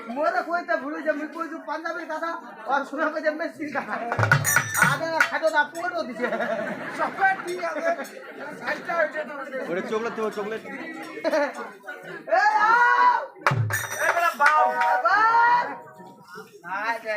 मोरा कोई तो भूल जब मैं कोई जो पंजाबी कथा और सुना को जब मैं सीखा आगे ना खाटो ना पोटो दिसे चॉकलेट दी आगे साइटा होते तो ओरे चॉकलेट तो चॉकलेट ए आओ ए मेरा बाव बाव हाय दे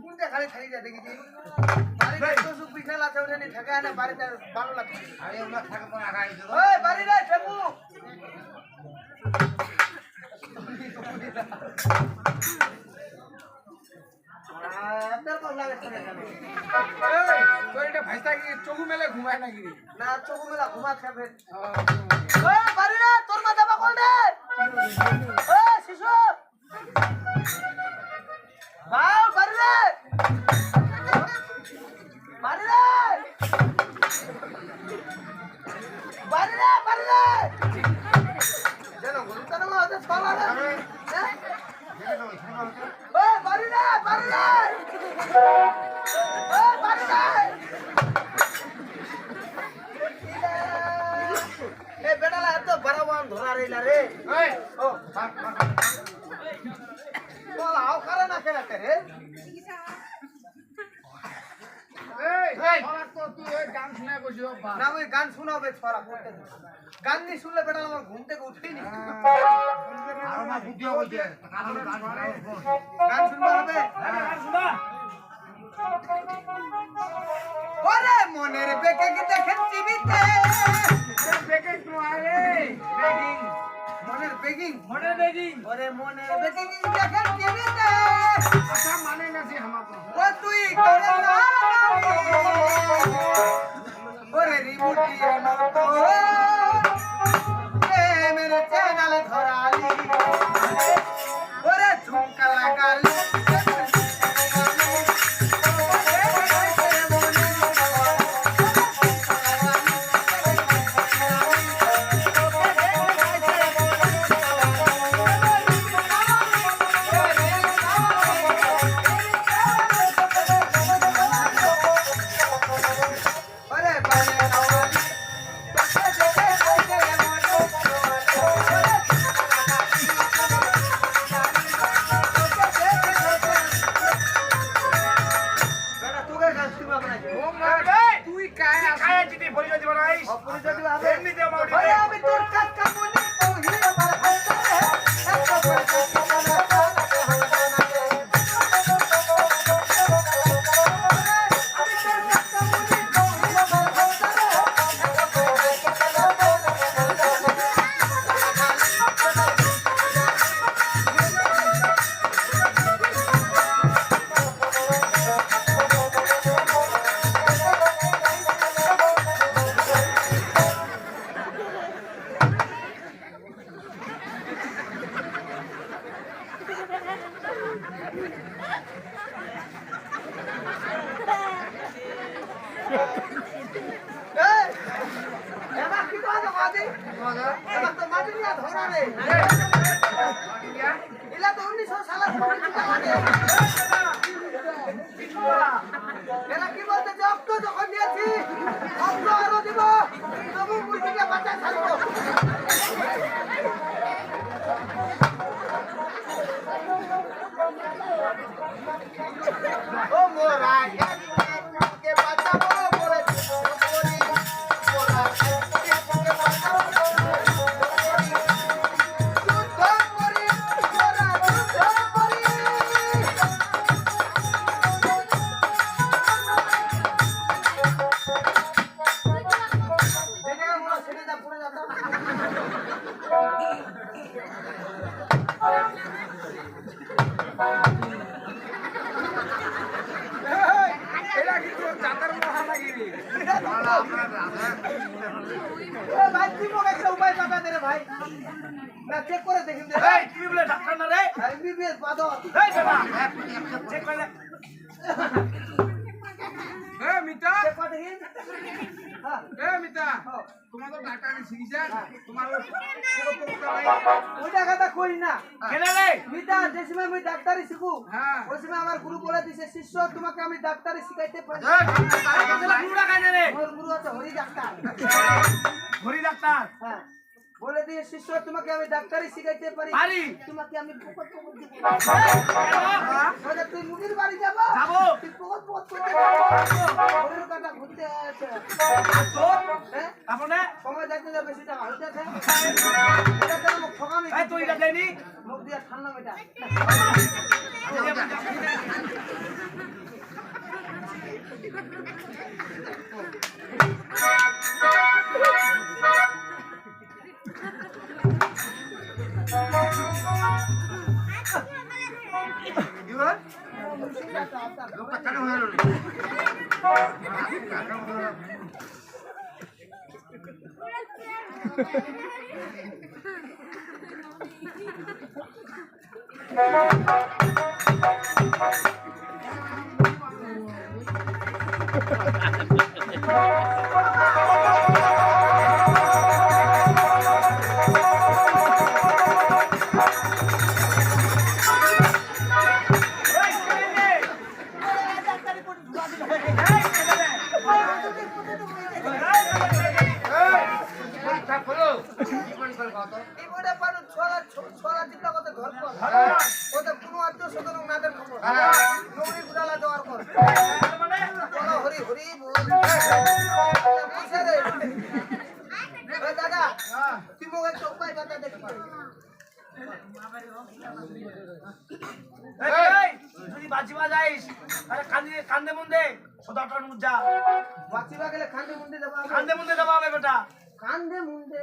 কোনটা খালি খালি যা দেখি বাড়িতে তো সুখ বিছনা লাতে ওঠে নি ঠেকা না বাড়িতে ভালো লাগে আরে ওনা ঠেকা কোন আগাই দিও ওই বাড়ি রে ঠেকু আপনার কোন লাগে শুনে এই তোর এটা ভাইস্তা কি চোখু মেলে ঘুমায় নাকি না চোখু মেলা ঘুমাচ্ছে ফের ওই বাড়ি রে তোর মা যাবা কোন রে ওই শিশু বাও বাড়ি রে বাড়ি রে বাড়ি রে বাড়ি রে জানো গুলতা না ওদের পালা রে ওই বাড়ি রে বাড়ি রে ওই বাড়ি রে এ বেটালা এত বড়বান ধরা রইলা রে ওই ও বল আও করে না কেন করে এই ছড়া তো তুই ওই গান শুনে কইছো না ওই গান শোনাবে ছড়া করতে গান নি শুনলে বেটা আমার ঘুম থেকে উঠেই নি আর না বুদ্ধি হইছে গান শুনবা হবে গান শুনা ওরে মনের বেকে কি দেখেন টিভিতে বেকে তো আরে বেগিং মনের বেগিং ওরে মনের বেগিং দেখেন টিভিতে আচ্ছা মানে না সে আমাকে ও তুই করে না ওরে রিমোট দিয়ে না তো এ মেরে চ্যানেল ধরালি ওরে ঝুমকা লাগালি ভাই তুই মোক একটা উপায় বাতা দে রে ভাই না চেক করে দেখেন দে এই তুমি বলে ডাক্তার না রে এমবিবিএস বাদর এই বাবা চেক করে মিতা চেক করে দেখেন হ্যাঁ মিতা তোমার তো ডাক্তার শিখিছে তোমার ওই টাকাটা করি না কেন রে মিতা যে সময় আমি ডাক্তারি শিখু হ্যাঁ ওই সময় আমার গুরু বলে দিছে শিষ্য তোমাকে আমি ডাক্তারি শিখাইতে পারি পুরা কাজে রে আমার গুরু আছে হরি ডাক্তার হরি ডাক্তার হ্যাঁ বলে দিয়ে শিষ্য তোমাকে আমি ডাক্তারি শিখাইতে পারি পারি তোমাকে আমি পকট পকট দিব কেন ওটা তুই মুগির বাড়ি যাব যাবো তুই পকট পকট করে ওর কাটা ঘুরতে আছে তো হ্যাঁ আপনে সময় দেখতে যা বেশি টাকা হইতে আছে এটা তো মুখ ঠকামি এই তুই এটা দেনি মুখ দিয়া ঠান্ডা মেটা এবারে পারো ছড়া ছড়া চিন্তা করতে ধর কর ওটা কোনো আত্মীয় স্বজন নাদের খবর নগরী গুড়ালা দেওয়ার পর বলো হরি হরি বল বুঝে রে ওই দাদা তুই মোক একটা উপায় বাতা দেখি এই তুই বাজিবা যাইস আরে কান্দে মুন্দে সদাটার মুজা বাঁচিবা গেলে খান্দে মুন্ডে যাবা কান্দে মুন্দে দেবা হবে বেটা খান্দে মুন্ডে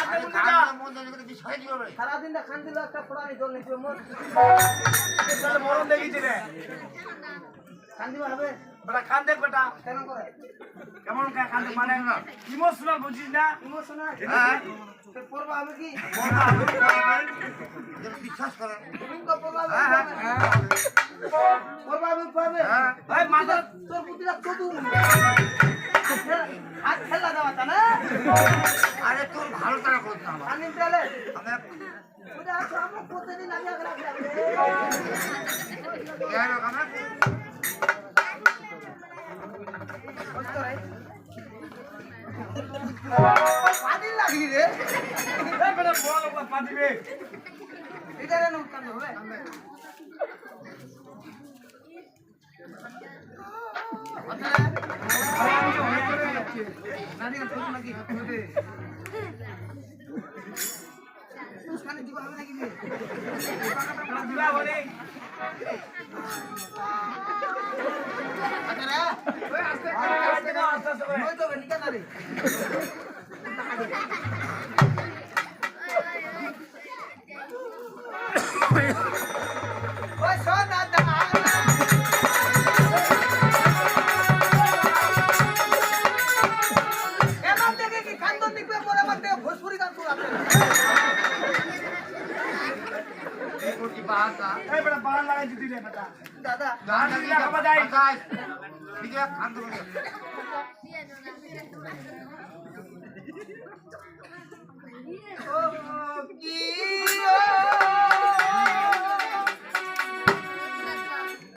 কান্দে মুন্দে যা সারাদিন খান দিল একটা ফোড়ানি জল নিচ্ছে মোর তাহলে মরণ দেখিছি রে খান্দিবা হবে বেটা কান্দে বেটা কেন করে কেমন কান্দে মানে ইমোশনাল বুঝিস না ইমোশনাল হ্যাঁ তো পড়বা হবে কি বিশ্বাস করে তুমি তো পড়বা হবে পড়বা হবে এই মাথা তোর বুদ্ধিটা চদু হাত খেলা দেওয়া তা না আরে তোর ভালো তারা করতে আমার আনিন তাহলে আমরা ওটা তো আমরা প্রতিদিন আগে রাখলাম আমরা পানি লাগি রে এই বেটা বড় লোক পা দিবে এটা রে নমস্কার হবে নানি তো নাকি হবে মুসকানে দিব হবে নাকি দিবা বলে আচ্ছা রে ওই আস্তে আস্তে করে ওই তো নিকা না রে ওই সোনা দানা এমন দেখে কি কান্দন দিবে পরে মধ্যে ভোজপুরি গান শোনাতে এই কোটি বাহাতা এই বেটা বাড়া লাগাই দিতি রে বেটা দাদা গান দিলা খাবা যাই ঠিক আছে খান দেবো ও কি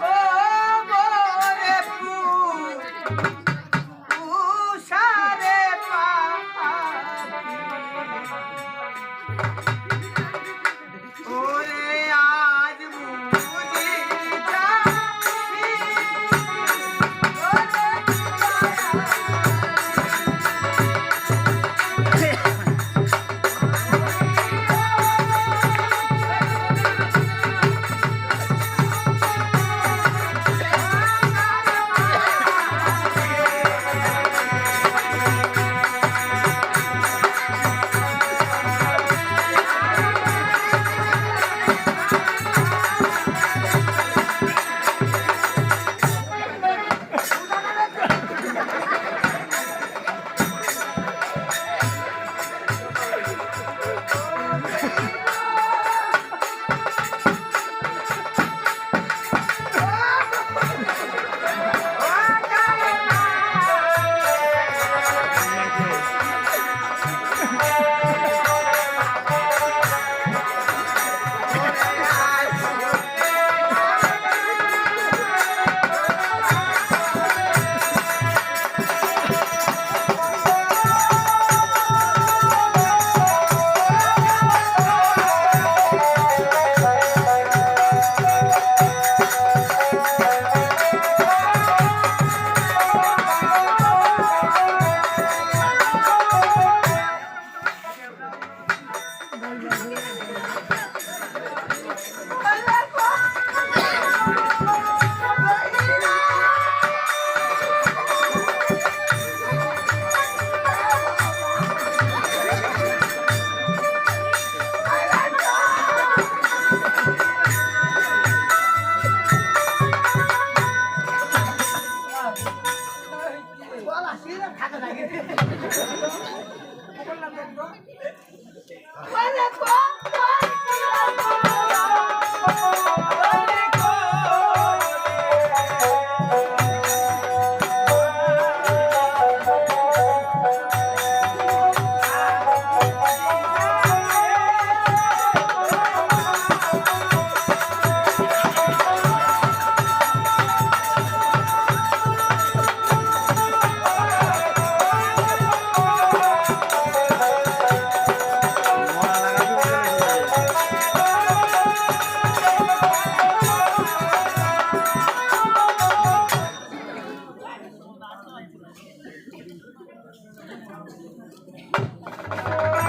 ও মোরে পুষারে ওরে আজ বুঝি ও